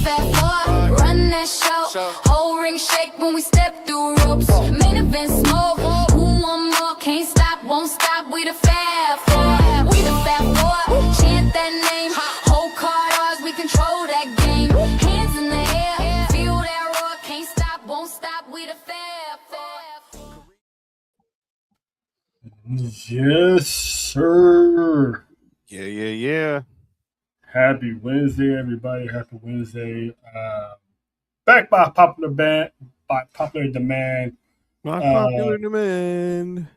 fat four, run that show. Whole ring shake when we step through ropes. Main event smoke. Who want more? Can't stop, won't stop. We the fat four. We the fat four. Chant that name. Whole card ours. We control that game. Hands in the air. Feel that roar. Can't stop, won't stop. We the fat four. Yes, sir. Yeah. Happy Wednesday, everybody. Happy Wednesday. Back by popular demand. My popular demand.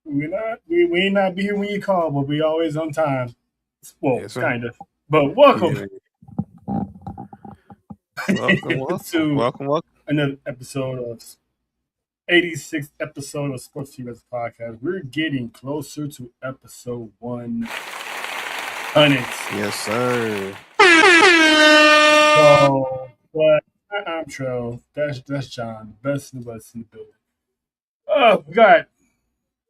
We ain't not be here when you call, but we always on time. Well, Yes, sir. kind of. But welcome Welcome. another episode of 86th episode of Sports4UWrestling podcast. We're getting closer to episode 100. Yes, sir. So, but I'm Trell. That's John. Best in the West in the building. We got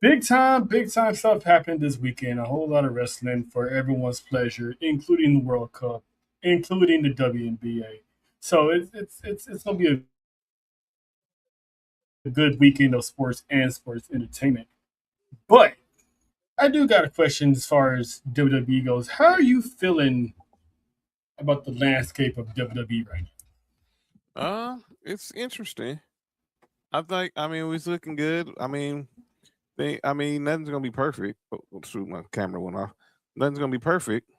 big time stuff happened this weekend. A whole lot of wrestling for everyone's pleasure, including the World Cup, including the WNBA. So it's gonna be a good weekend of sports and sports entertainment. But I do got a question as far as WWE goes. How are you feeling about the landscape of WWE right now? It's interesting. I mean, it was looking good. I mean, nothing's gonna be perfect. Oh, shoot, my camera went off. Nothing's gonna be perfect,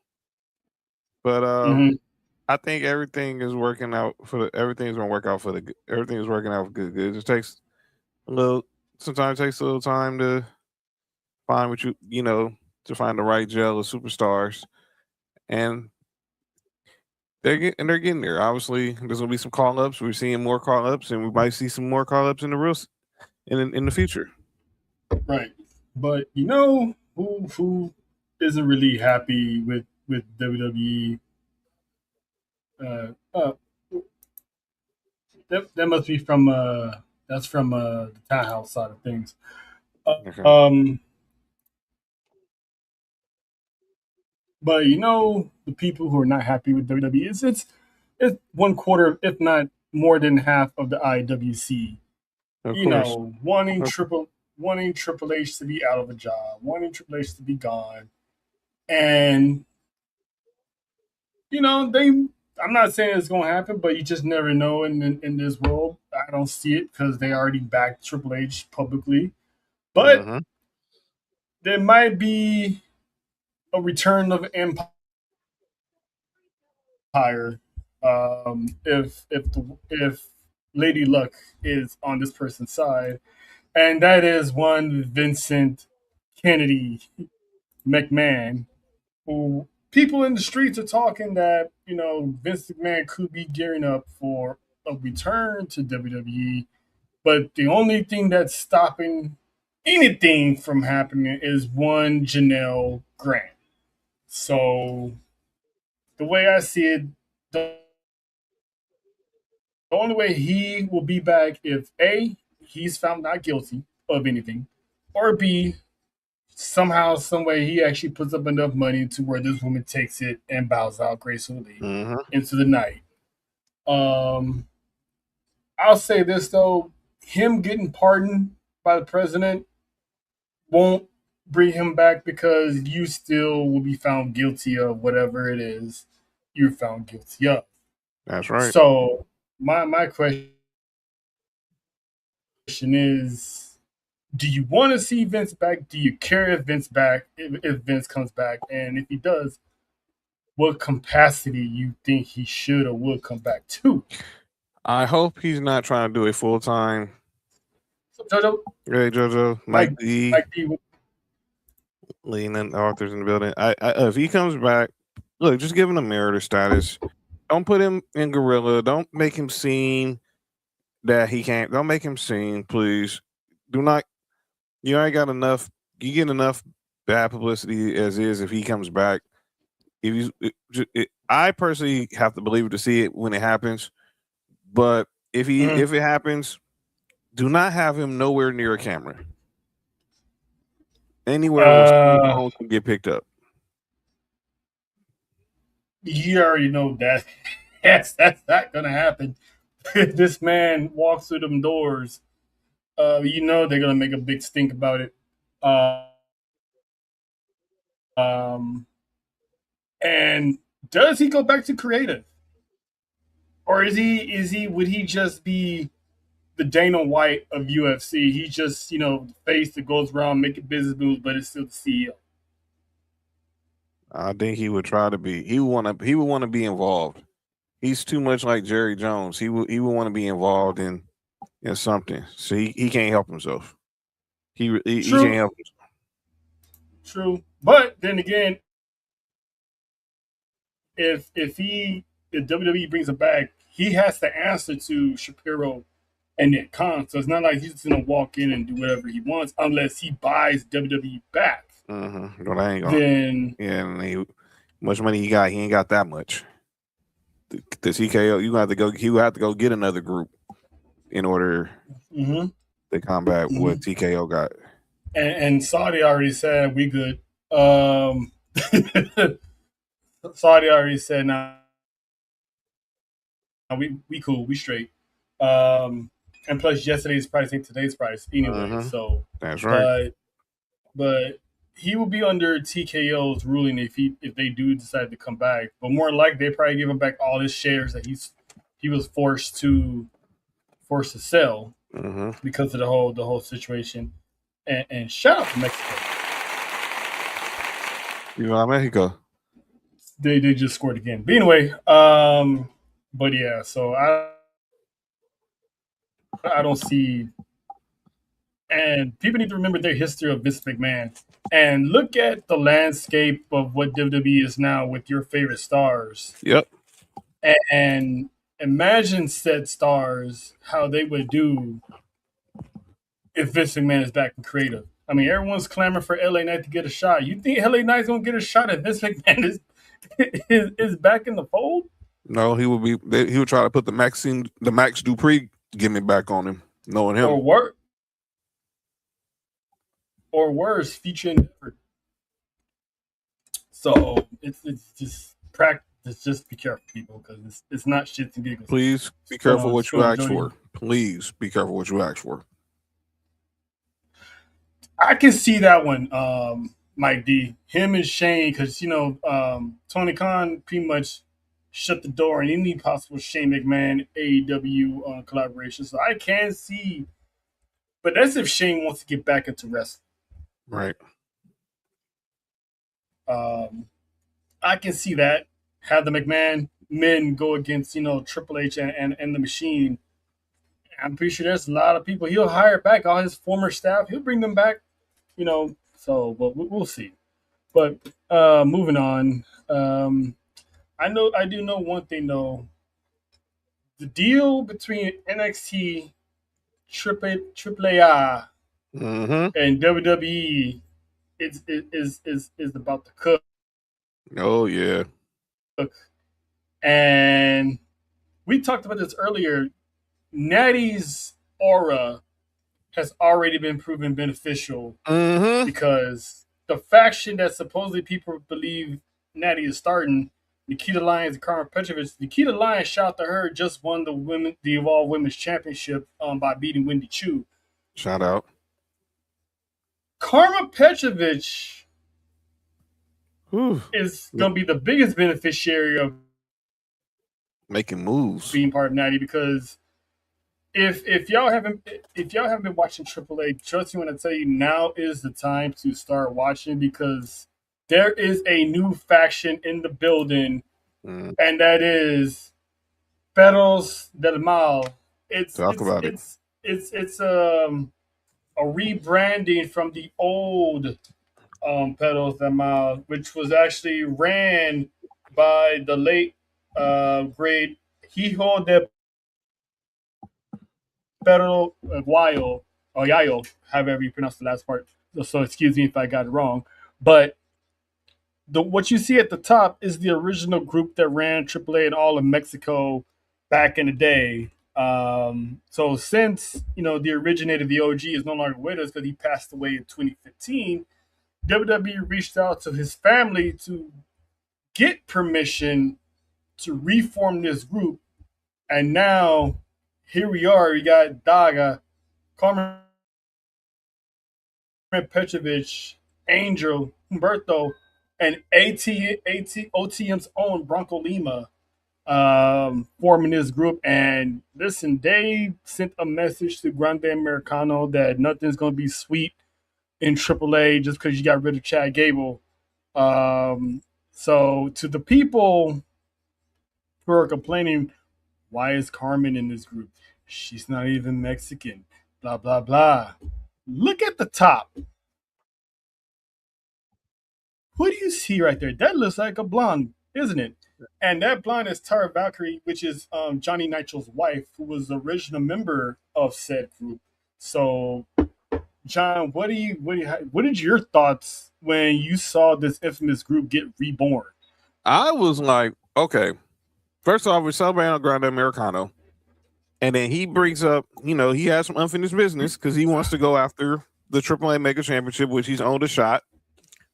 but I think everything is working out everything's gonna work out for the. Everything is working out good. It just takes sometimes it takes a little time to find what to find the right gel of superstars, and they're getting there. Obviously, there's gonna be some call ups. We're seeing more call ups, and we might see some more call ups in the future. Right. But you know who isn't really happy with WWE? That must be from that's from the townhouse side of things. Okay. But you know the people who are not happy with WWE it's 1/4, if not more than half of the IWC. Of You course. know, wanting Triple H to be out of a job, wanting Triple H to be gone, and you know they. I'm not saying it's gonna happen, but you just never know in this world. I don't see it because they already backed Triple H publicly, but Mhm. there might be a return of Empire if Lady Luck is on this person's side, and that is one Vincent Kennedy McMahon, who people in the streets are talking that Vince McMahon could be gearing up for a return to WWE, but the only thing that's stopping anything from happening is one Janelle Grant. So the way I see it, the only way he will be back if A, he's found not guilty of anything, or B, somehow, some way he actually puts up enough money to where this woman takes it and bows out gracefully into the night. I'll say this though, him getting pardoned by the president won't bring him back because you still will be found guilty of whatever it is you're found guilty of. That's right. So my question is, do you want to see Vince back? Do you care if Vince comes back? And if he does, what capacity you think he should or would come back to? I hope he's not trying to do it full time. So Jojo, Hey, JoJo, Mike D, with leading authors in the building. If he comes back, look, just give him a meritor status. Don't put him in gorilla. Don't make him seem that he can't. Don't make him seem, please. Do not. You ain't got enough. You get enough bad publicity as is. If he comes back, I personally have to believe it to see it when it happens. But if it happens, do not have him nowhere near a camera. Anywhere where phones can get picked up. you already know that Yes, that's not gonna happen. This man walks through them doors. They're gonna make a big stink about it. Uh, um, and does he go back to creative, or is he would he just be the Dana White of UFC? He just the face that goes around making business moves, but it's still the CEO. I think he would try to be. He would want to be involved. He's too much like Jerry Jones. He would want to be involved in something. So he can't help himself. He can't True, help true. But then again, if WWE brings him back, he has to answer to Shapiro and Nick Khan. So it's not like he's just gonna walk in and do whatever he wants unless he buys WWE back. himself. But I ain't gonna. Then Yeah, and much money he got, he ain't got that much. The TKO, you have to go. He would have to go get another group in order mhm. to combat what TKO got. And Saudi already said we good. Saudi already said nah, we cool, we straight. And plus yesterday's price ain't today's price anyway. So That's right. but he will be under TKO's ruling if they do decide to come back. But more likely they probably give him back all his shares that he was forced to sell because of the whole situation. And shout out to Mexico. You know, Mexico. They just scored again. But anyway, but yeah, so I don't see. And people need to remember their history of Vince McMahon and look at the landscape of what WWE is now with your favorite stars. Yep. And imagine said stars how they would do if Vince McMahon is back in creative. I mean, everyone's clamoring for LA Knight to get a shot. You think LA Knight's gonna get a shot if Vince McMahon is back in the fold? No, he would be. He would try to put the Max Dupree gimmick back on him, knowing him. Or worse, featuring effort. So it's just practice. Just be careful, people, because it's not shits and giggles. Please be careful what you ask for. Please be careful what you ask for. I can see that one, Mike D. Him and Shane, because Tony Khan pretty much shut the door on any possible Shane McMahon AEW collaboration. So I can see, but that's if Shane wants to get back into wrestling. Right. I can see that. Have the McMahon men go against Triple H and the Machine. I'm pretty sure there's a lot of people he'll hire back, all his former staff. He'll bring them back, So, but we'll see. But moving on, I do know one thing though. The deal between NXT, AAA, and WWE is about to cook. Oh yeah. And we talked about this earlier. Natty's aura has already been proven beneficial because the faction that supposedly people believe Natty is starting, Nikita Lyons and Karma Petrovich. Nikita Lyons, shout out to her, just won the Evolve Women's Championship by beating Wendy Chu. Shout out. Karma Petrovich is going to be the biggest beneficiary of making moves, being part of Natty, because if y'all haven't been watching AAA, trust me when I tell you, now is the time to start watching, because there is a new faction in the building, and that is Perros del Mal. It's a rebranding from the old Perros del Mal, which was actually ran by the late great Hijo de Pero Guayo, or Yayo, however you pronounce the last part. So excuse me if I got it wrong. But what you see at the top is the original group that ran AAA and all of Mexico back in the day. So since the originator, the OG, is no longer with us because he passed away in 2015, WWE reached out to his family to get permission to reform this group, and now here we are. We got Daga, Carmen Petrovic, Angel, Humberto, and OTM's own Bronco Lima forming this group. And listen, they sent a message to Grande Americano that nothing's going to be sweet in AAA just because you got rid of Chad Gable. So to the people who are complaining, why is Carmen in this group? She's not even Mexican. Blah, blah, blah. Look at the top. Who do you see right there? That looks like a blonde, isn't it? And that blonde is Tara Valkyrie, which is Johnny Nitro's wife, who was the original member of said group. So, John, what did your thoughts when you saw this infamous group get reborn? I was like, okay. First off, we're celebrating Grande Americano. And then he brings up, he has some unfinished business because he wants to go after the AAA Mega Championship, which he's owned a shot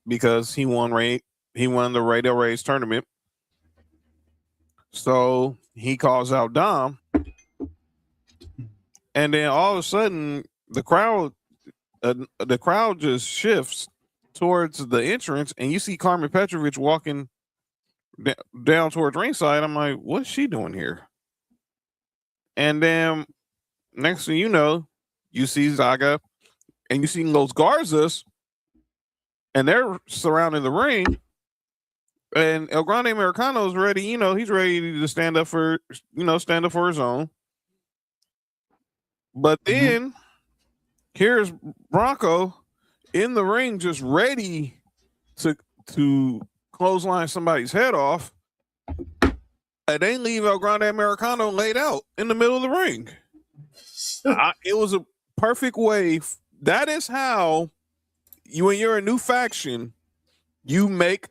because he won the Radio Rays tournament. So he calls out Dom. And then all of a sudden, the crowd just shifts towards the entrance, and you see Carmen Petrovic walking down towards ringside. I'm like, what's she doing here? And then next thing you know, you see Zaga and you see Los Garzas, and they're surrounding the ring. And El Grande Americano is ready, he's ready to stand up for his own. But then here's Bronco in the ring just ready to clothesline somebody's head off. And they leave El Grande Americano laid out in the middle of the ring. It was a perfect way. That is how when you're a new faction, you make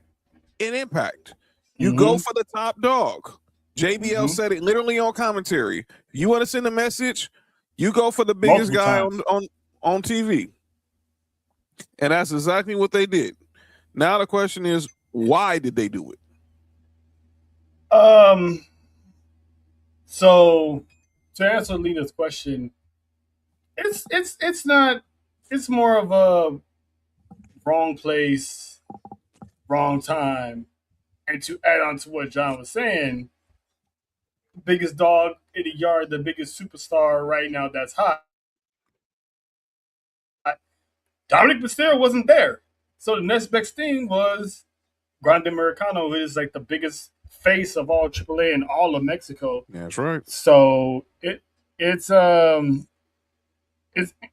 an impact. You go for the top dog. JBL said it literally on commentary. You want to send a message, you go for the biggest guy on TV. And that's exactly what they did. Now the question is, why did they do it? So to answer Lena's question, it's not, it's more of a wrong place, wrong time. And to add on to what John was saying, the biggest dog in the yard, the biggest superstar right now that's hot, Dominic Mysterio wasn't there. So the next best thing was Grande Americano, who is like the biggest face of all AAA in all of Mexico. That's right. So it's I'm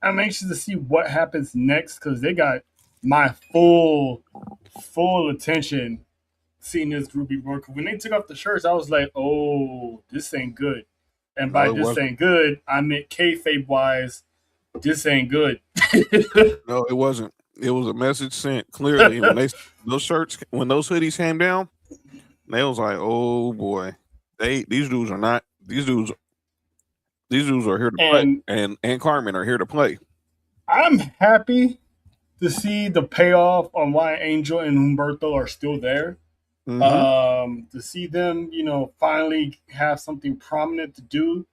anxious to see what happens next because they got my full attention seeing this group be born. When they took off the shirts, I was like, oh, this ain't good. And by this ain't good, I meant kayfabe wise, this ain't good. No, it wasn't. It was a message sent clearly when those hoodies came down. They was like, oh boy, these dudes are here to play, and Carmen are here to play. I'm happy to see the payoff on why Angel and Humberto are still there. To see them, finally have something prominent to do.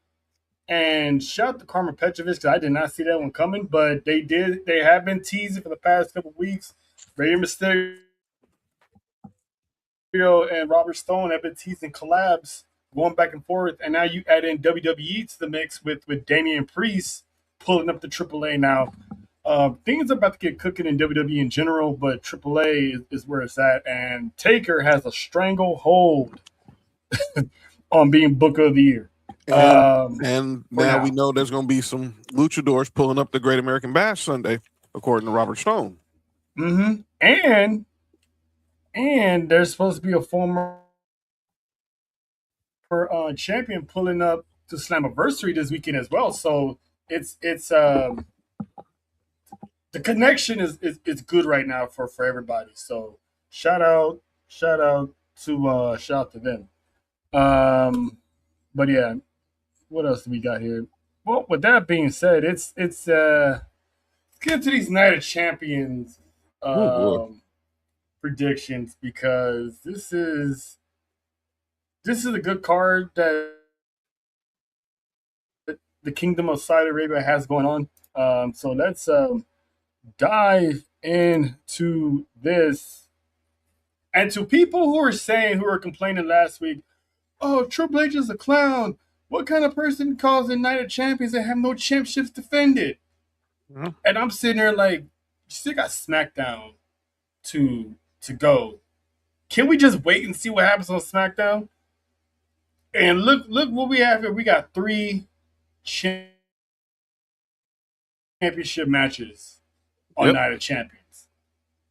And shout out to Carmen Petrovic because I did not see that one coming, but they did. They have been teasing for the past couple of weeks. Rey Mysterio and Robert Stone have been teasing collabs going back and forth, and now you add in WWE to the mix with Damian Priest pulling up the AAA now. Things are about to get cooking in WWE in general, but AAA is where it's at, and Taker has a stranglehold on being Booker of the Year. And now we know there's going to be some luchadors pulling up the Great American Bash Sunday, according to Robert Stone. And there's supposed to be a former champion pulling up to Slammiversary this weekend as well. So it's the connection is good right now for everybody. So shout out to them. But yeah, what else do we got here? Well, with that being said, let's get to these Night of Champions predictions because this is this is a good card that the Kingdom of Saudi Arabia has going on. So let's dive into this. And to people who were complaining last week, oh, Triple H is a clown. What kind of person calls the Night of Champions and have no championships defended? Mm-hmm. And I'm sitting there like, you still got SmackDown to go. Can we just wait and see what happens on SmackDown? And look what we have here. We got 3 championship matches on Yep. Night of Champions.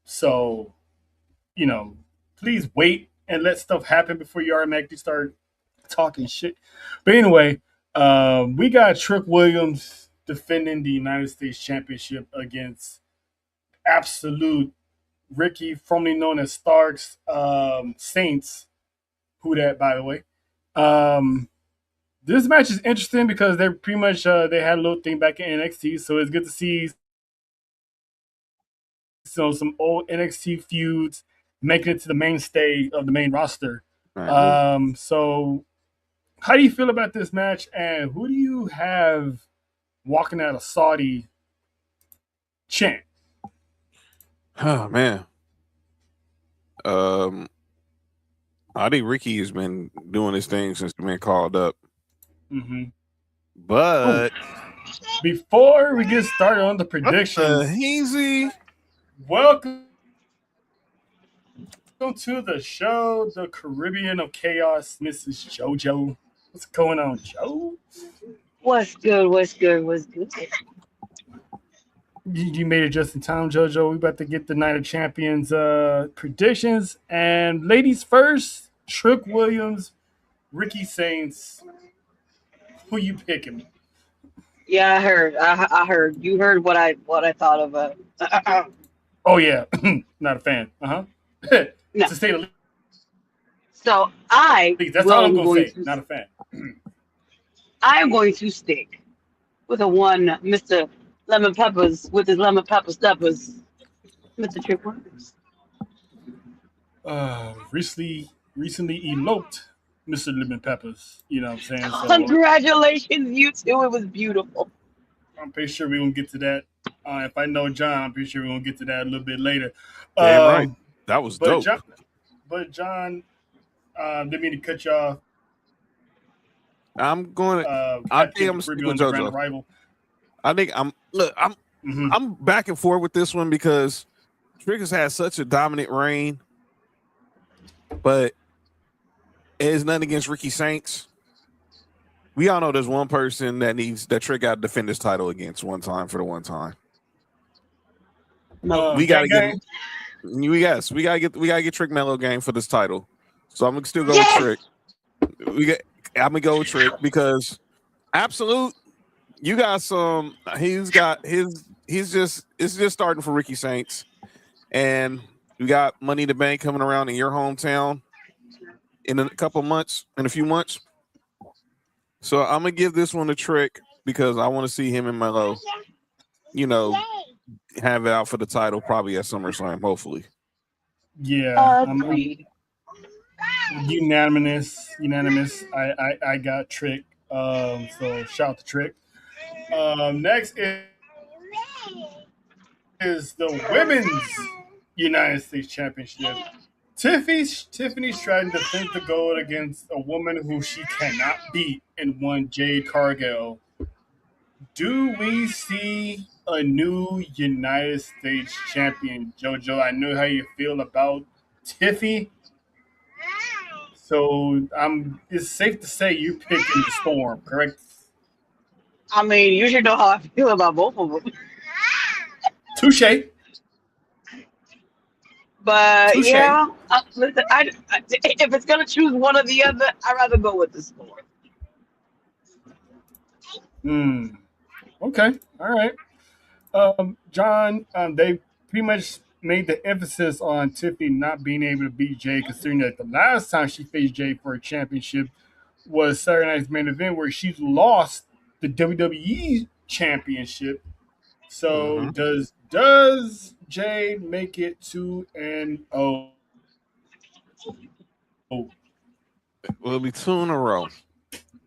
So, please wait and let stuff happen before you automatically start talking shit. But anyway, we got Trick Williams defending the United States Championship against Absolute Ricky, formerly known as Starks Saints. Who that, by the way? This match is interesting because they're pretty much they had a little thing back in NXT, so it's good to see some old NXT feuds making it to the mainstay of the main roster. So how do you feel about this match, and who do you have walking out of Saudi champ? Oh man. I think Ricky has been doing his thing since being called up. Mm-hmm. But before we get started on the predictions, Hazy, welcome to the show, the Caribbean of Chaos, Mrs. JoJo. What's going on, Joe? What's good? What's good? What's good? You made it just in time, JoJo. We about to get the Night of Champions predictions. And ladies first, Trick Williams, Ricky Saints. Who you picking? Yeah, I heard. I heard. You heard what I thought of. Oh yeah, not a fan. No. To say the least. So That's all I'm gonna say. Not a fan. I am going to stick with a one, Mr. Lemon Peppers with his lemon pepper steppers, Mr. Trick Williams. Recently eloped, Mr. Lemon Peppers. You know what I'm saying? So, congratulations, you two. It was beautiful. I'm pretty sure we're gonna get to that. If I know John, I'm pretty sure we're gonna get to that a little bit later. Damn right. That was dope. John, didn't mean to cut you off. I'm going to. I think I'm sticking with JoJo. I think I'm back and forth with this one because Trick has had such a dominant reign, but it is nothing against Ricky Saints. We all know there's one person that Trick got to defend his title against one time for the one time. We gotta get Trick Mello game for this title. So I'm gonna still go with Trick. I'm gonna go with Trick because Absolute, you got some. It's just starting for Ricky Saints, and you got Money in the Bank coming around in your hometown in a few months. So I'm gonna give this one to Trick because I want to see him and Mello, have it out for the title probably at SummerSlam, hopefully. Yeah, agreed. Unanimous. I got Trick. So shout out to Trick. Next is the Women's United States Championship. Tiffany's trying to defend the gold against a woman who she cannot beat in one Jade Cargill. Do we see a new United States champion, JoJo? I know how you feel about Tiffy. So it's safe to say you're picking the Storm, correct? I mean, you should know how I feel about both of them. Touche. But yeah, listen, if it's gonna choose one or the other, I'd rather go with the Storm. Okay. All right. John, they pretty much made the emphasis on Tiffany not being able to beat Jay, considering that the last time she faced Jay for a championship was Saturday Night's Main Event, where she lost the WWE Championship. So does Jay make it 2-0? Will it be 2 in a row?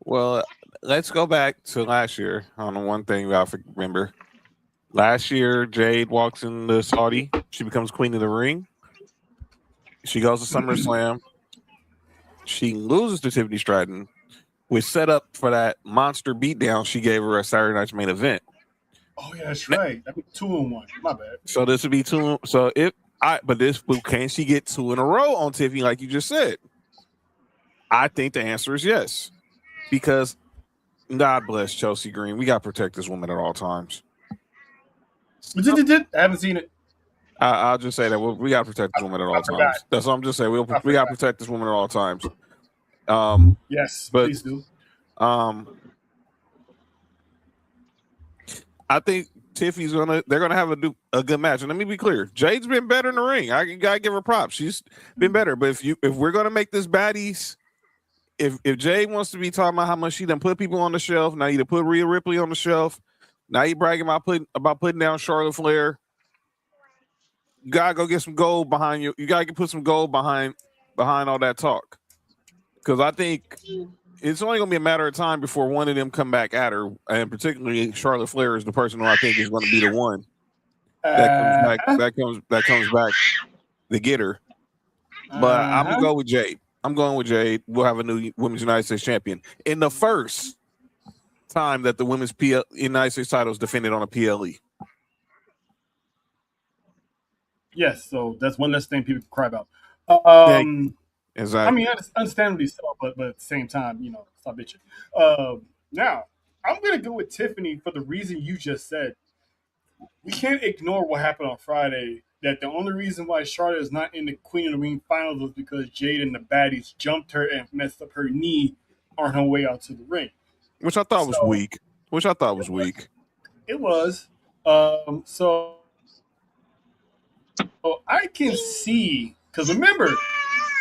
Well, let's go back to last year. On the one thing I remember. Last year, Jade walks in the Saudi. She becomes queen of the ring. She goes to SummerSlam. She loses to Tiffany Stratton, which set up for that monster beatdown she gave her at Saturday Night's main event. Oh yeah, that's right. That'd be 2-1. My bad. So this would be 2. So can she get 2 in a row on Tiffany, like you just said? I think the answer is yes, because God bless Chelsea Green. We got to protect this woman at all times. I haven't seen it. I'll just say that we got to protect this woman at all times. That's what I'm just saying. We got to protect this woman at all times. Yes, but, please do. I think Tiffany's they're gonna have a good match. And let me be clear, Jade's been better in the ring. I gotta give her props. She's been better. But if we're gonna make this baddies, if Jade wants to be talking about how much she done put people on the shelf, now you to put Rhea Ripley on the shelf. Now you bragging about putting down Charlotte Flair. You gotta go get some gold behind you. You gotta put some gold behind all that talk. Because I think it's only going to be a matter of time before one of them come back at her, and particularly Charlotte Flair is the person who I think is going to be the one that comes back to get her. But I'm going to go with Jade. I'm going with Jade. We'll have a new Women's United States champion in the first time that the Women's United States title is defended on a PLE. Yes, so that's one less thing people can cry about. Exactly. I mean, understandably so, but at the same time, stop bitching. Now, I'm going to go with Tiffany for the reason you just said. We can't ignore what happened on Friday, that the only reason why Charlotte is not in the Queen of the Ring finals was because Jade and the baddies jumped her and messed up her knee on her way out to the ring. Which I thought was weak. It was. So I can see, because remember,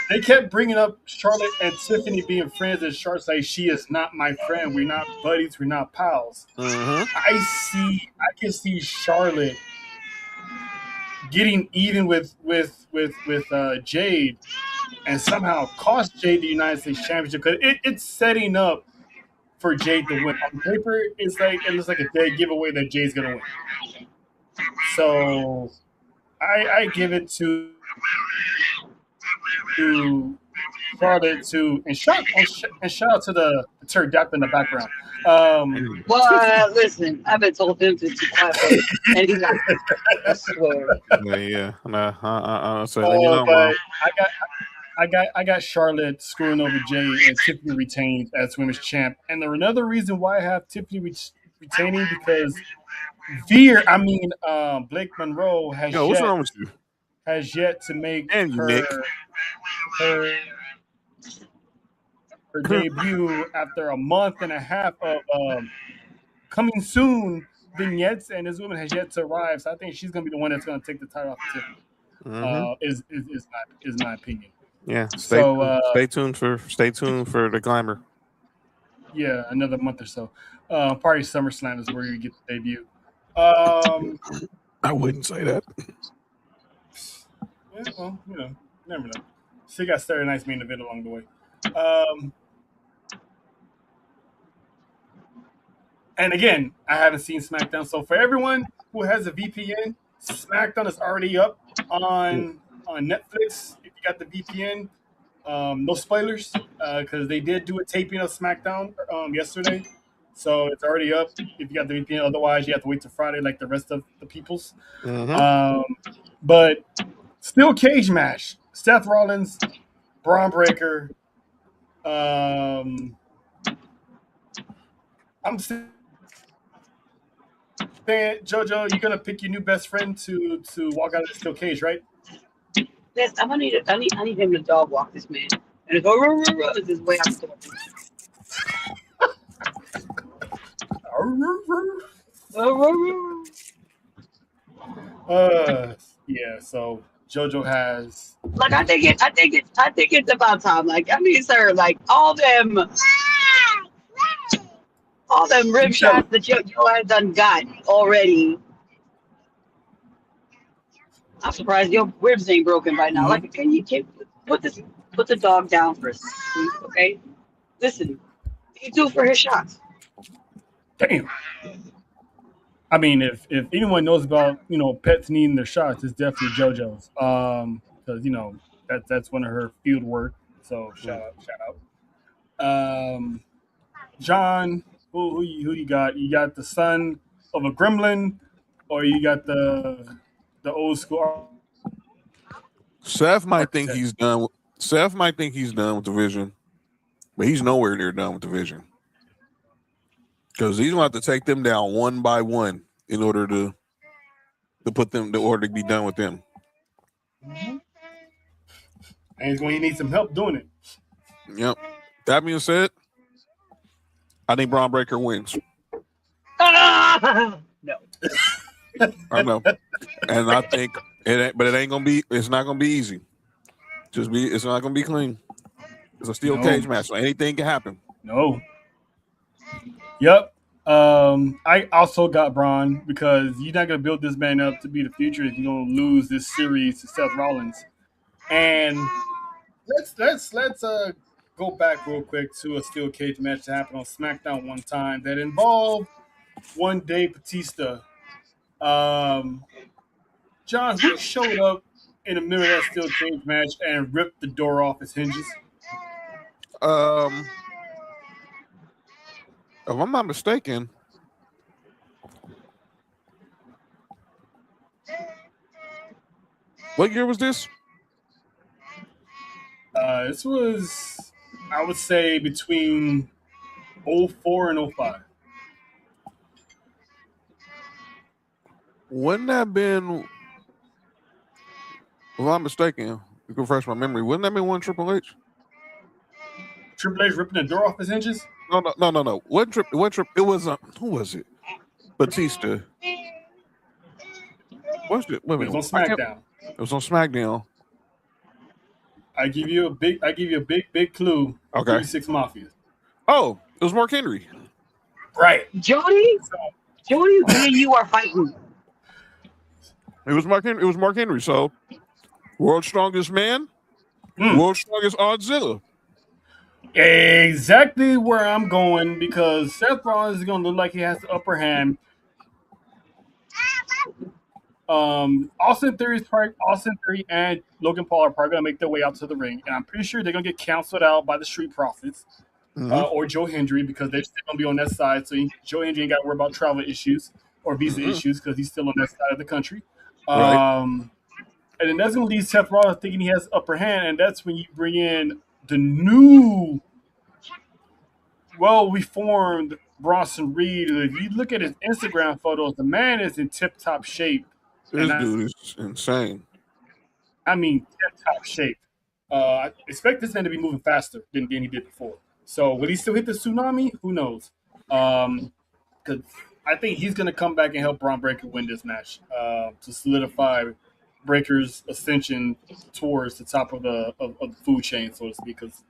they kept bringing up Charlotte and Tiffany being friends, and Charlotte's like, she is not my friend. We're not buddies. We're not pals. Mm-hmm. I can see Charlotte getting even with Jade and somehow cost Jade the United States Championship, because it's setting up for Jade to win. On paper, it looks like a dead giveaway that Jade's gonna win. So I give it to Charlotte and shout out to the pterodactyl in the background. Well, listen, I've been told him to be quiet, and he's like, I swear. Yeah. I got Charlotte screwing over Jade, and Tiffany retained as women's champ. And another reason why I have Tiffany retaining, because Blake Monroe what's wrong with you? Has yet to make her debut after a month and a half of coming soon vignettes, and this woman has yet to arrive. So I think she's going to be the one that's going to take the title off of Tiffany. Mm-hmm. Is my opinion. Yeah. Stay tuned for the Glamour. Yeah, another month or so. Probably SummerSlam is where you get the debut. I wouldn't say that. Yeah, well, never know. She got Saturday Night's main event along the way. And again, I haven't seen SmackDown. So for everyone who has a VPN, SmackDown is already up on Netflix. If you got the VPN, no spoilers, because they did do a taping of SmackDown yesterday. So it's already up if you got the VPN. Otherwise, you have to wait till Friday like the rest of the peoples. Mm-hmm. But still cage match. Seth Rollins, Braun Breaker. I'm saying, JoJo, you're gonna pick your new best friend to walk out of the steel cage, right? Yes, I need him to dog walk this man and go this way out the door. Yeah. So JoJo has. Like I think it's about time. Like sir, like all them rib shots that yo has done got already. I'm surprised your ribs ain't broken by now. Like, can you put this put the dog down for sleep, okay? Listen, he due for his shots. Damn. I mean, if anyone knows about pets needing their shots, it's definitely JoJo's. Because that's one of her field work. So shout out. John, who you got? You got the son of a gremlin, or you got the old school Seth might think architect? he's done. Seth might think he's done with the Vision, but he's nowhere near done with the Vision because he's going to have to take them down one by one in order to put them, in order to be done with them. And he's going to need some help doing it. Yep. That being said, I think Braun Breaker wins. No. I know, and I think it ain't, but it ain't gonna be. It's not gonna be easy. It's not gonna be clean. It's a steel cage match, so anything can happen. No. Yep. I also got Braun because you're not gonna build this man up to be the future if you're gonna lose this series to Seth Rollins. And let's go back real quick to a steel cage match that happened on SmackDown one time that involved one Dave Batista. John, who showed up in the middle of that steel cage match and ripped the door off its hinges? If I'm not mistaken, what year was this? This was, I would say, between 04 and 05. Wouldn't that have been? If I'm mistaken, you can refresh my memory. Wouldn't that have been one Triple H? Triple H ripping the door off his hinges? No. What trip? It was who was it? Batista. What's it? Wait a It minute. was on SmackDown. It was on SmackDown. I give you a big clue. Okay. 36 Mafia. Oh, it was Mark Henry. Right. Jody, me and you are fighting. It was Mark Henry. It was Mark Henry. So, world's strongest man, world's strongest Oddzilla. Exactly where I'm going because Seth Rollins is going to look like he has the upper hand. Austin Theory and Logan Paul are probably going to make their way out to the ring, and I'm pretty sure they're going to get canceled out by the Street Profits or Joe Hendry because they're still going to be on that side. So Joe Hendry ain't got to worry about travel issues or visa issues because he's still on that side of the country. Right. And then that's going to leave Seth Rollins thinking he has the upper hand, and that's when you bring in the new, well-reformed Bronson Reed. If you look at his Instagram photos, the man is in tip-top shape. This dude is insane. I mean, tip-top shape. I expect this man to be moving faster than he did before. So will he still hit the tsunami? Who knows? Because I think he's going to come back and help Braun Breaker win this match to solidify Breaker's ascension towards the top of the food chain, so to speak. Because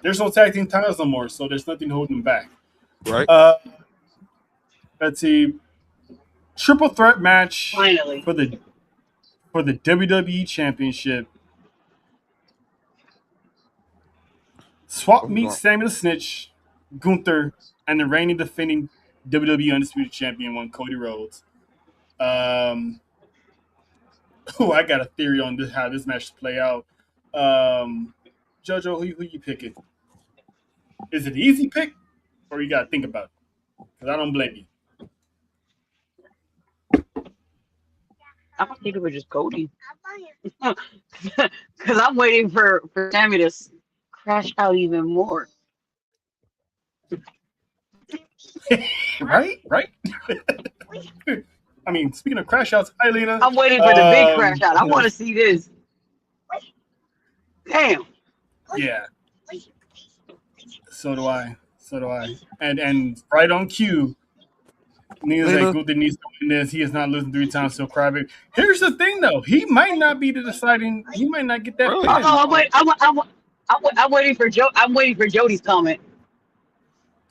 there's no tag team titles no more, so there's nothing holding him back. Right. Let's see. Triple threat match Finally. for the WWE Championship. Swap meets Sammy the Snitch, Gunther, and the reigning defending WWE Undisputed Champion, one Cody Rhodes. I got a theory on this, how this match should play out. Jojo, who you picking? Is it an easy pick, or you got to think about it? Because I don't blame you. I don't think it was just Cody. Because I'm waiting for Sammy to crash out even more. Right? I mean, speaking of crash outs, hi, Lena. I'm waiting for the big crash out. I want to see this. Damn. Yeah. So do I. And right on cue, Nina's like, Gunther needs to win this. He has not listened 3 times, so cry baby. Here's the thing, though. He might not be the deciding. He might not get that. Really? Pin. I'm waiting for Joe. I'm waiting for Jody's comment.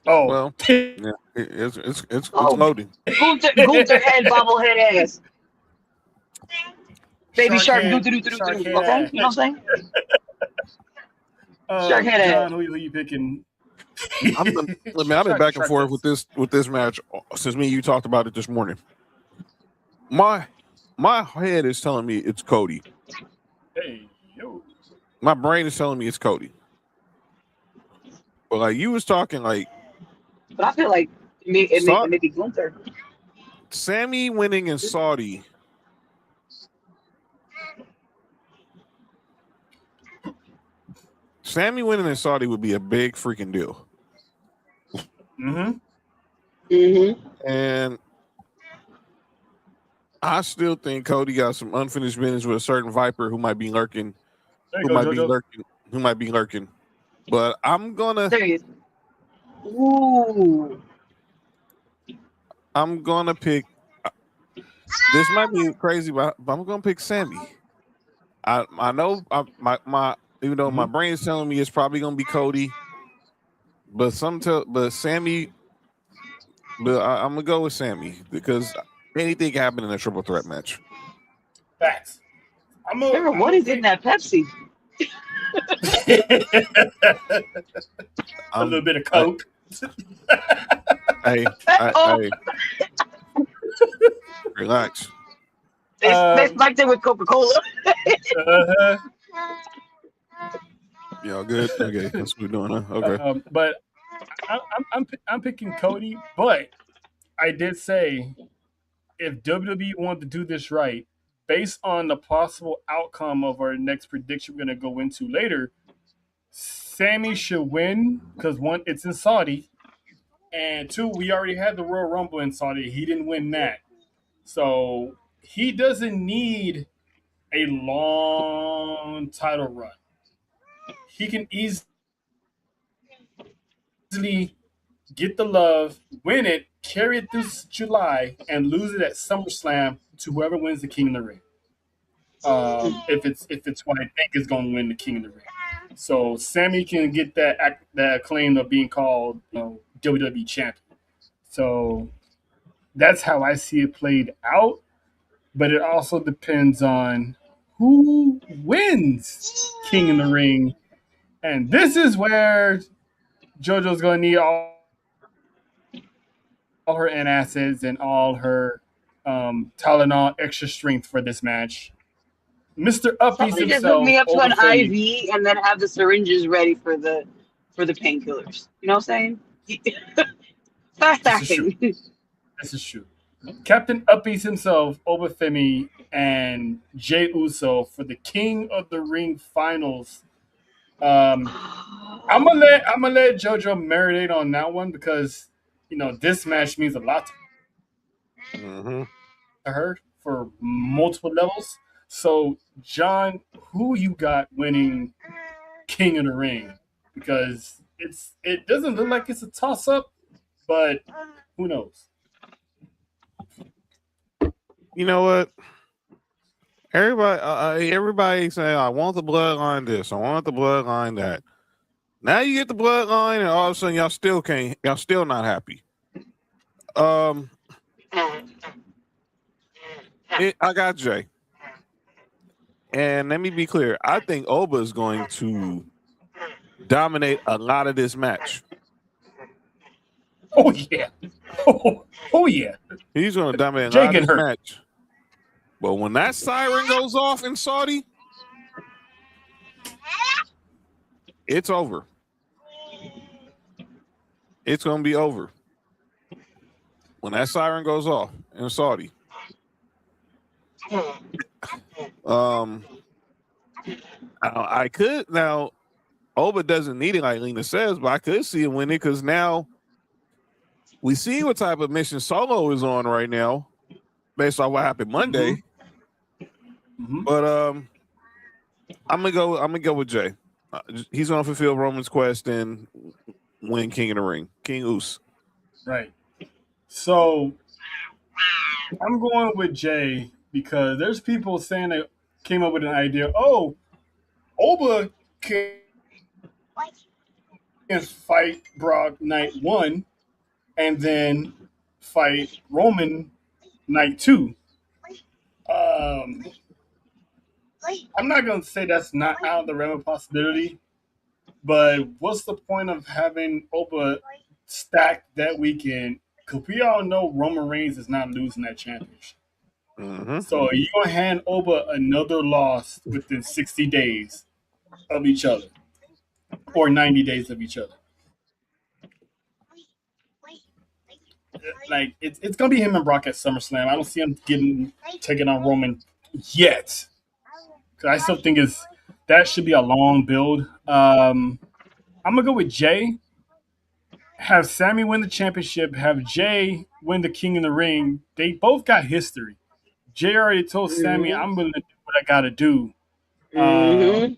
Oh, well, yeah, it's loading. Gunther head, bobblehead ass. Baby shark, head, do. shark Okay, head you know what I'm saying? Sharkhead John, who you picking? I've been back and forth with this match since me and you talked about it this morning. My head is telling me it's Cody. Hey, yo. My brain is telling me it's Cody. But like you was talking like, but I feel like it may be Gunther. Sammy winning in Saudi. Sammy winning in Saudi would be a big freaking deal. And I still think Cody got some unfinished business with a certain Viper who might be lurking. Who might be lurking. But I'm gonna. There he is. Ooh. I'm gonna pick. This might be crazy, but I'm gonna pick Sammy. I know my even though my brain is telling me it's probably gonna be Cody, but Sammy. But I'm gonna go with Sammy because anything can happen in a triple threat match. Facts. Sarah, what is in that Pepsi? A little bit of Coke. Hey, relax. They spiked it with Coca-Cola. Yeah, good. Okay, that's what we're doing. Huh? Okay. But I'm picking Cody. But I did say if WWE wanted to do this right, based on the possible outcome of our next prediction we're going to go into later, Sammy should win because one, it's in Saudi, and two, we already had the Royal Rumble in Saudi. He didn't win that, so he doesn't need a long title run. He can easily get the love, win it, carry it through July, and lose it at SummerSlam to whoever wins the King of the Ring. If it's what I think is going to win the King of the Ring, so Sammy can get that acclaim of being called WWE champion. So that's how I see it played out. But it also depends on who wins King of the Ring, and this is where JoJo's going to need all her antacids and all her Tylenol extra strength for this match. Mr. Uppies Somebody just himself. hook me up to an Femi. IV and then have the syringes ready for the painkillers. You know what I'm saying? Fast acting. This is true. Captain Uppies himself, Obafemi, and Jey Uso for the King of the Ring finals. I'm gonna let JoJo marinate on that one because this match means a lot to her for multiple levels. So, John, who you got winning King of the Ring? Because it doesn't look like it's a toss up, but who knows? You know what? Everybody say I want the bloodline this, I want the bloodline that. Now you get the bloodline, and all of a sudden y'all still not happy. I got Jay, and let me be clear. I think Oba is going to dominate a lot of this match. Oh yeah, oh yeah. He's going to dominate a lot of this match. But when that siren goes off in Saudi, it's over. It's going to be over. When that siren goes off in Saudi. I could now. Oba doesn't need it like Lena says, but I could see him winning because now we see what type of mission Solo is on right now, based on what happened Monday. But I'm gonna go with Jay. He's gonna fulfill Roman's quest and win King of the Ring, King Us. Right. So I'm going with Jay because there's people saying they came up with an idea. Oh, Oba can fight Brock night 1 and then fight Roman night 2. I'm not going to say that's not out of the realm of possibility, But what's the point of having Oba stacked that weekend? Because we all know Roman Reigns is not losing that championship. Mm-hmm. So you're going to hand Oba another loss within 60 days of each other or 90 days of each other. Like, it's going to be him and Brock at SummerSlam. I don't see him taking on Roman yet. Because I still think that should be a long build. I'm going to go with Jay. Have Sammy win the championship, have Jay win the King in the Ring. They both got history. Jay already told Sammy, Mm-hmm. I'm willing to do what I got to do Mm-hmm.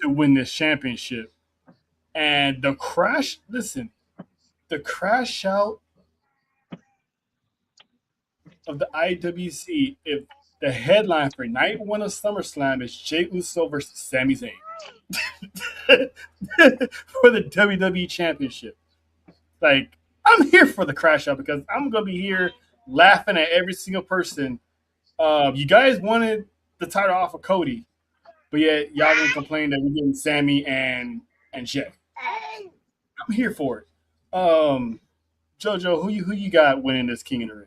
to win this championship. And the crash out of the IWC, if the headline for night one of SummerSlam is Jey Uso versus Sami Zayn for the WWE Championship. Like, I'm here for the crash out because I'm going to be here laughing at every single person. You guys wanted the title off of Cody, but yet y'all didn't complain that we're getting Sammy and Jay. I'm here for it. Jojo, who you got winning this King in the Ring?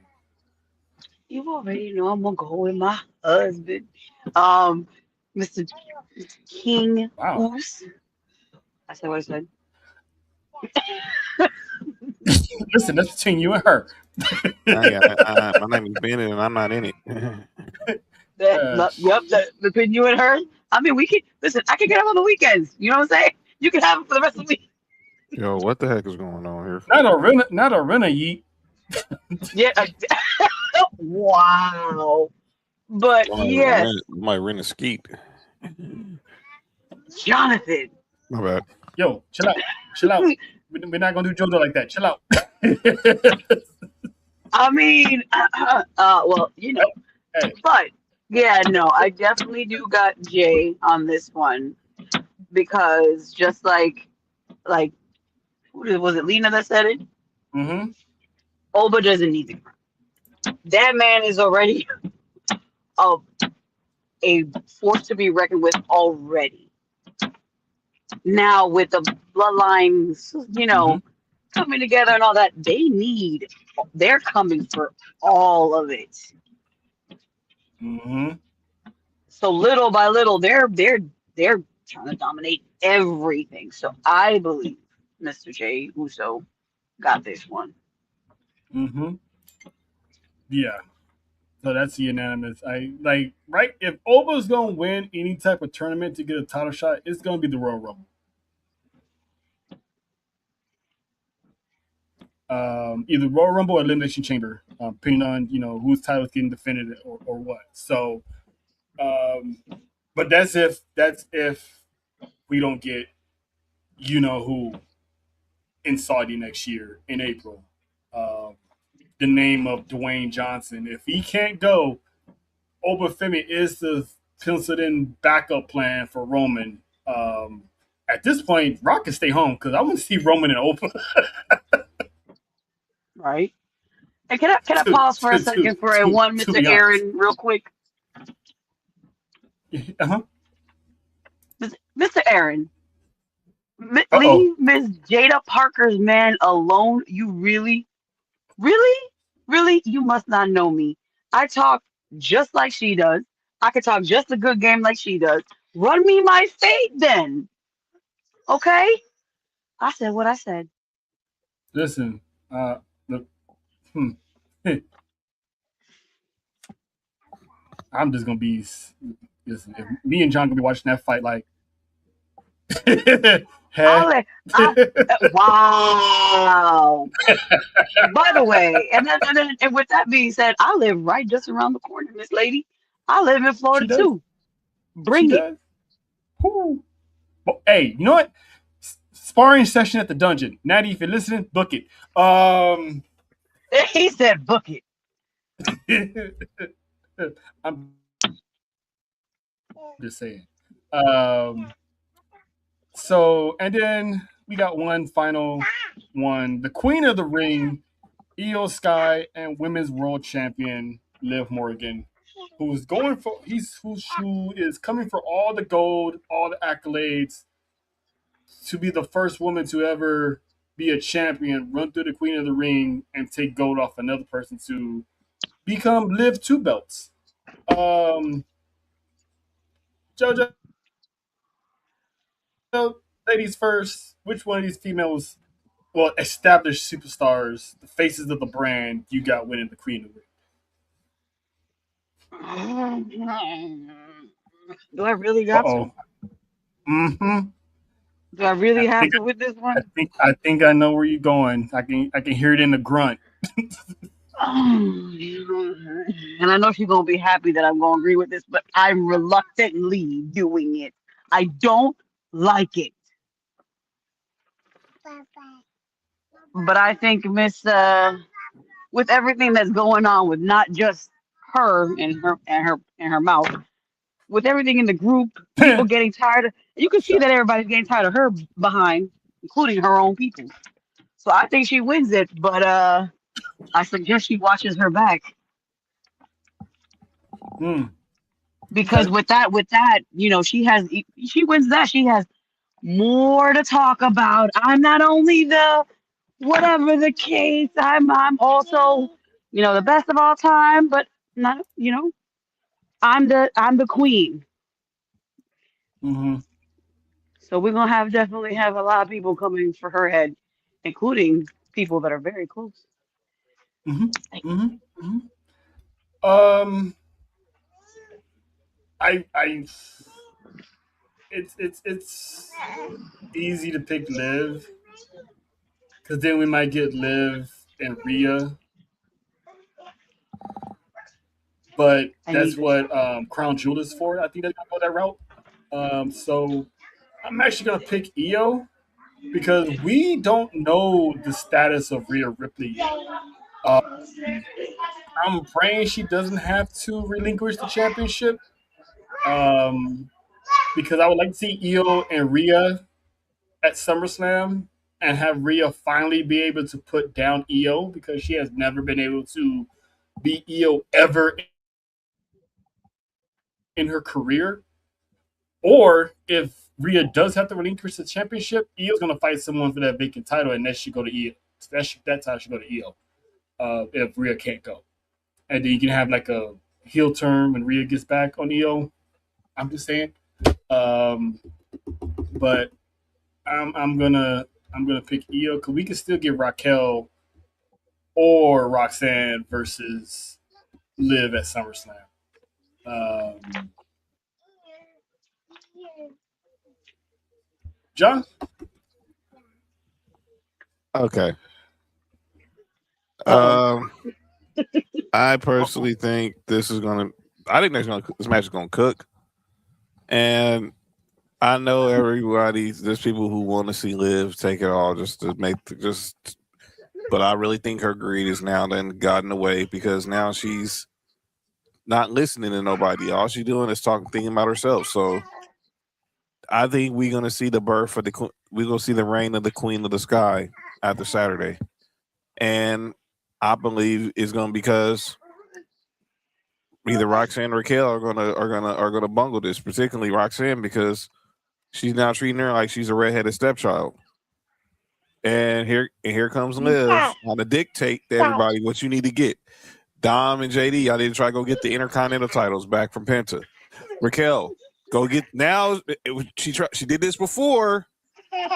You already know I'm gonna go with my husband, um, Mr. King Wow. Oos. I said what I said. Listen, that's between you and her. My name is Bennett, and I'm not in it. Yep, between you and her. I mean, we can listen. I can get him on the weekends. You know what I'm saying? You can have him for the rest of the week. Yo, what the heck is going on here? Not a runner, yeet. Yeah. Wow. But yes, Might rent a skeet. Jonathan. My bad. Yo, chill out. We're not gonna do JoJo like that. Chill out. I mean, well, Hey. but yeah, no, I definitely do got Jay on this one because just like was it Lena that said it? Mm-hmm. Oba doesn't need the crown. That man is already a a force to be reckoned with already. Now with the bloodlines, coming together and all that, they're coming for all of it. Mm-hmm. So little by little, they're trying to dominate everything. So I believe Mr. Jey Uso got this one. Mm-hmm. Yeah. So that's the unanimous. Right. If Oba's gonna win any type of tournament to get a title shot, it's gonna be the Royal Rumble. Either Royal Rumble or Elimination Chamber, depending on whose title is getting defended or what. So, but that's if we don't get who in Saudi next year in April. The name of Dwayne Johnson. If he can't go, Obafemi is the penciled in backup plan for Roman. At this point, Rock can stay home because I want to see Roman and Oba. Right. And can I pause for a second for a one, to Mr. be Aaron, real quick? Uh-huh. Mr. Aaron, Uh-oh. leave Miss Jada Parker's man alone. You really, really, you must not know me. I talk just like she does. I can talk just a good game like she does. Run me my fate then. Okay? I said what I said. Listen, look, hmm. I'm just gonna be. Listen, if me and John gonna be watching that fight, like, Wow. By the way, and with that being said, I live right just around the corner, Miss Lady. I live in she Florida does. too. She Bring it. does. Woo. Well, hey, you know what? Sparring session at the dungeon. Natty, if you're listening, book it. He said book it. I'm just saying. So, and then we got one final one. The Queen of the Ring, Io Sky, and Women's World Champion Liv Morgan, who is coming for all the gold, all the accolades. to be the first woman to ever be a champion, run through the Queen of the Ring, and take gold off another person to become live two belts. Um, JoJo, ladies first. Which one of these females, well, established superstars, the faces of the brand, you got winning the Queen of the Do I really Ring? Uh got to? oh. Mm-hmm. Do I I really have think to with this one? I think I know where you're going. I can hear it in the grunt. And I know she's gonna be happy that I'm gonna agree with this, but I'm reluctantly doing it. I don't like it. But I think Miss with everything that's going on with not just her and her mouth, with everything in the group, people getting tired of, you can see that everybody's getting tired of her behind, including her own people. So I think she wins it, but I suggest she watches her back. Mm, Because okay. with that, she wins that, she has more to talk about. I'm not only the whatever the case, I'm also, the best of all time, but not, I'm the queen. Mm-hmm. So we're gonna definitely have a lot of people coming for her head, including people that are very close. Mm-hmm. Mm-hmm. Mm-hmm. Um, I, it's easy to pick Liv because then we might get Liv and Rhea, but I need that's this. what Crown Jewel is for. I think they're gonna go that route. So I'm actually gonna pick Io because we don't know the status of Rhea Ripley yet. Um, I'm praying she doesn't have to relinquish the championship um, because I would like to see Io and Rhea at SummerSlam and have Rhea finally be able to put down Io because she has never been able to beat Io ever in her career. Or if Rhea does have to relinquish the championship, Io's going to fight someone for that vacant title, and that should go to Io. That time should go to Io if Rhea can't go. And then you can have like a heel turn when Rhea gets back on Io. I'm just saying. Um, but I'm gonna pick Io because we can still get Raquel or Roxanne versus Liv at SummerSlam. Um, John? Okay. Uh oh. Um, I personally think this is gonna. I think this match is gonna cook, and I know everybody. There's people who want to see Liv take it all just to just. But I really think her greed is now then gotten away because now she's not listening to nobody. All she's doing is thinking about herself. So I think we're gonna see the birth of we're gonna see the reign of the Queen of the Sky after Saturday, and I believe it's gonna because either Roxanne or Raquel are gonna bungle this, particularly Roxanne because she's now treating her like she's a redheaded stepchild. And here comes Liv on to dictate to everybody what you need to get. Dom and JD, y'all need to try to go get the Intercontinental titles back from Penta. Raquel, go get now. She did this before.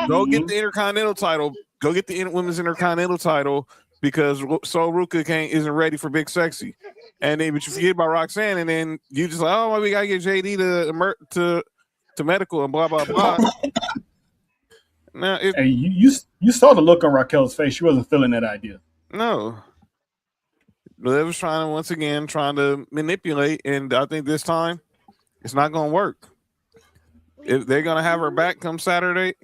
Go get Mm-hmm. the Intercontinental title. Go get the Women's Intercontinental title because Sol Ruka isn't ready for Big Sexy. And then but you forget about Roxanne, and then you just like, oh, well, we gotta get JD to medical and blah blah blah. Now Hey, you saw the look on Raquel's face. She wasn't feeling that idea. no. Liv was once again trying to manipulate, and I think this time it's not going to work. If they're going to have her back come Saturday,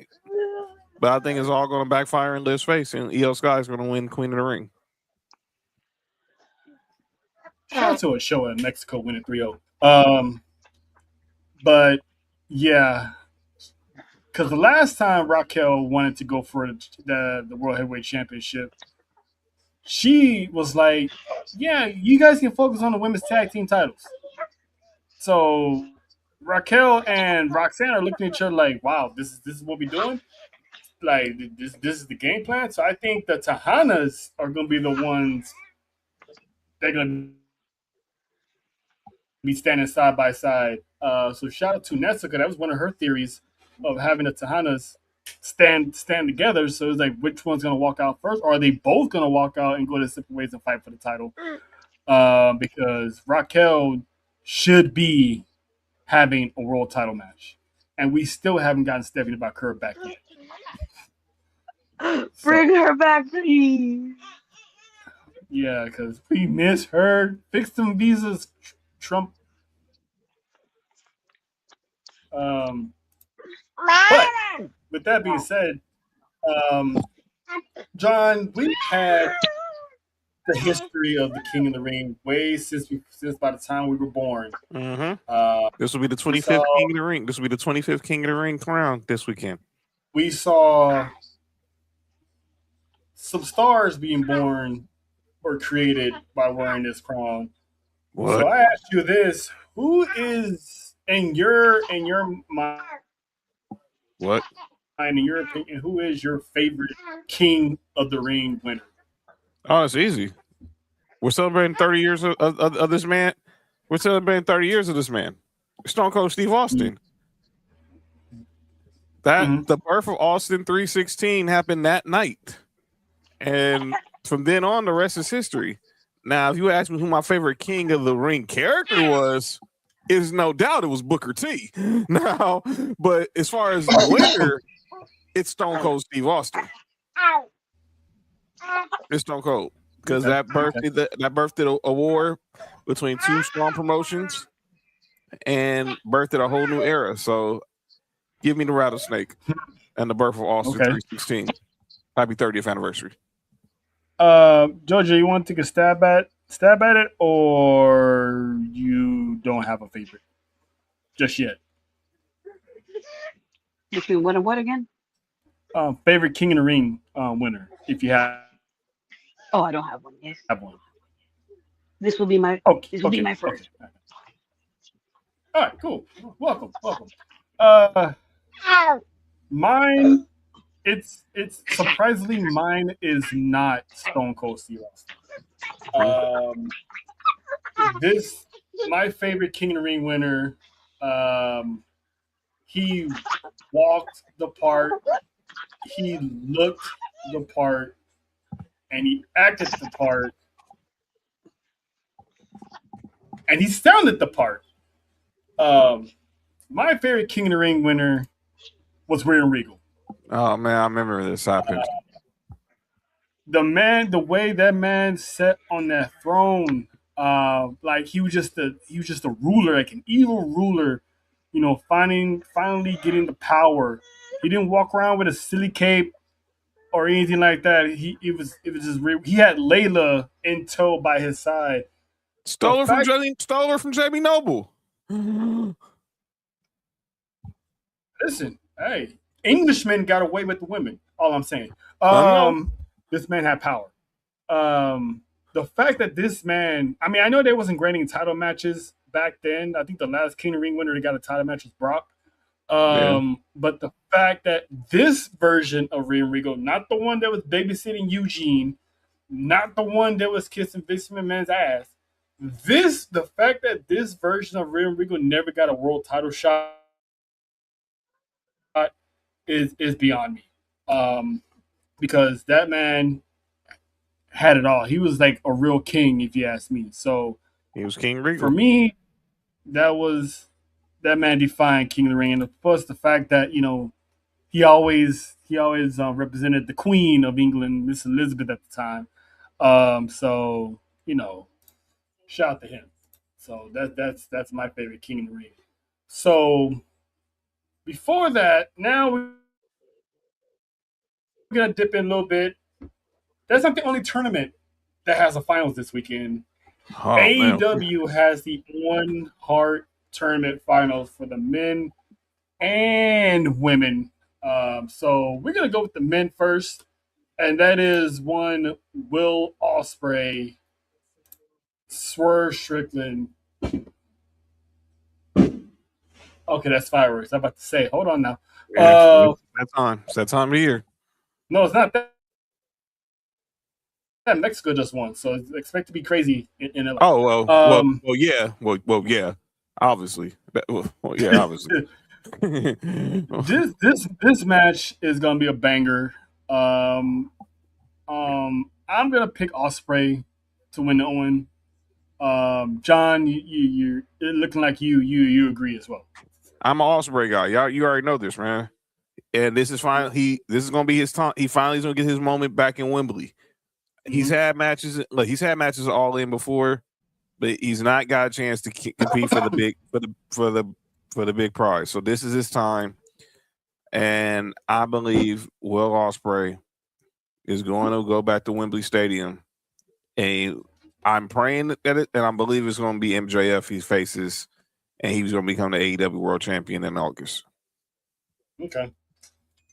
but I think it's all going to backfire in Liv's face, and Io Sky is going to win Queen of the Ring. Shout out to a show in Mexico winning 3-0. But yeah, because the last time Raquel wanted to go for the World Heavyweight Championship, she was like, "Yeah, you guys can focus on the women's tag team titles." So Raquel and Roxanne are looking at each other like, "Wow, this is what we're doing. Like this is the game plan." So I think the Tahanas are going to be the ones they're going to be standing side by side. So shout out to Nessa because that was one of her theories of having the Tahanas stand together. So it's like, which one's going to walk out first, or are they both going to walk out and go to separate ways and fight for the title? Because Raquel should be having a world title match, and we still haven't gotten Stephanie Bakura back yet. Bring her back, please. Yeah, because we miss her. Fix some visas, Trump. But with that being said, John, we've had the history of the King of the Ring way since by the time we were born. This will be the 25th King of the Ring. This will be the 25th King of the Ring crown this weekend. We saw some stars being born or created by wearing this crown. What? So I asked you this: who is in your mind? What? In your opinion, who is your favorite King of the Ring winner? Oh, it's easy. We're celebrating 30 years of this man. We're celebrating 30 years of this man. Stone Cold Steve Austin. The birth of Austin 316 happened that night. And from then on, the rest is history. Now, if you ask me who my favorite King of the Ring character was, is no doubt it was Booker T. Now, but as far as the winner, it's Stone Cold Steve Austin. It's Stone Cold. Because that birthed a war between two strong promotions and birthed a whole new era. So give me the Rattlesnake and the birth of Austin 316. Happy 30th anniversary. Jojo, you want to take a stab at it, or you don't have a favorite just yet? Between what and what again? Favorite King of the Ring winner, if you have. Oh, I don't have one. Yes. Have one. This will be my. This will be my first. Okay. All right, cool. Welcome. Mine. It's surprisingly mine is not Stone Cold Steve Austin. My favorite King of the Ring winner. He walked the part. He looked the part. And he acted the part. And he sounded the part. My favorite King of the Ring winner was William Regal. Oh man, I remember this happened. The way that man sat on that throne, like he was just a ruler, like an evil ruler, finally getting the power. He didn't walk around with a silly cape or anything like that. It was just real. He had Layla in tow by his side. Stole her from Jamie Noble. Listen, hey, Englishmen got away with the women. All I'm saying. This man had power. The fact that this man, I know they wasn't granting title matches back then. I think the last King of the Ring winner that got a title match was Brock. But the fact that this version of William Regal, not the one that was babysitting Eugene, not the one that was kissing Vince McMahon's ass, the fact that this version of William Regal never got a world title shot is beyond me. Because that man had it all. He was like a real king, if you ask me. So he was King Regal. For me, that man defined King of the Ring, and plus the fact that he always represented the Queen of England, Miss Elizabeth at the time. So shout out to him. So that's my favorite King of the Ring. So before that, now we're gonna dip in a little bit. That's not the only tournament that has a finals this weekend. AEW has the Owen Hart tournament finals for the men and women. So we're gonna go with the men first, and that is one Will Ospreay, Swerve Strickland Okay, that's fireworks. I'm about to say, hold on now. Yeah, it's that time of year. No, it's not that. Yeah, Mexico just won, so expect to be crazy in LA. Oh yeah, obviously. Obviously. this match is gonna be a banger. I'm gonna pick Ospreay to win the Owen. John, you're looking like you agree as well. I'm an Ospreay guy. You already know this, man. And this is finally this is gonna be his time. He finally is gonna get his moment back in Wembley. He's had matches. Look, he's had matches all in before, but he's not got a chance to compete for the big prize. So this is his time, and I believe Will Ospreay is going to go back to Wembley Stadium, and I'm praying that and I believe it's going to be MJF he faces, and he's going to become the AEW World Champion in August. Okay.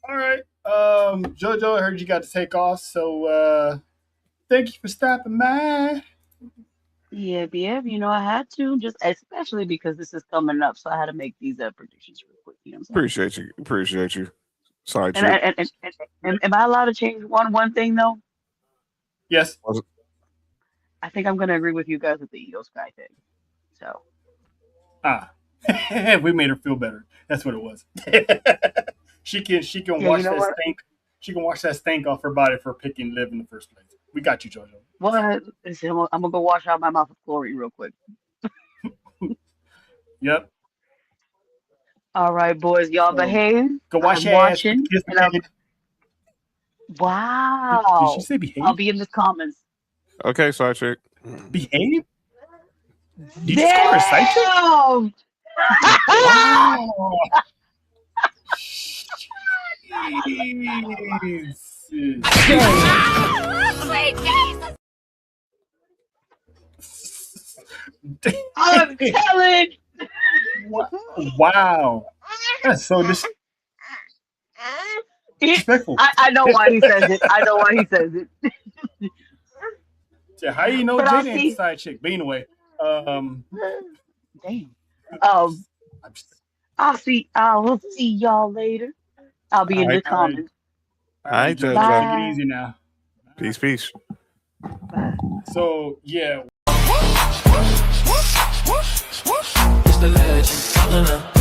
All right. JoJo, I heard you got to take off, so thank you for stopping by. Yeah, you know, I had to, just especially because this is coming up, so I had to make these predictions real quick. You know what I'm saying? Appreciate you. Sorry, and am I allowed to change one thing though? Yes. I think I'm gonna agree with you guys with the Io Sky thing. So we made her feel better. That's what it was. she can wash that stink. She can wash that stink off her body for picking Liv in the first place. We got you, JoJo. Well, I'm gonna go wash out my mouth with chlorine real quick. Yep. All right, boys, y'all behave. Go wash your ass. Wow. Did she say behave? I'll be in the comments. Okay, side chick. Behave? Did you just call her a side chick? Wow. I'm telling. Wow. That's so disrespectful. I know why he says it. Yeah, how you know Jada ain't a side chick? But anyway, damn. I'll see y'all later. I'll be in the comments. All right, Judge. Take it easy now. Peace. Bye. So yeah. It's the legend,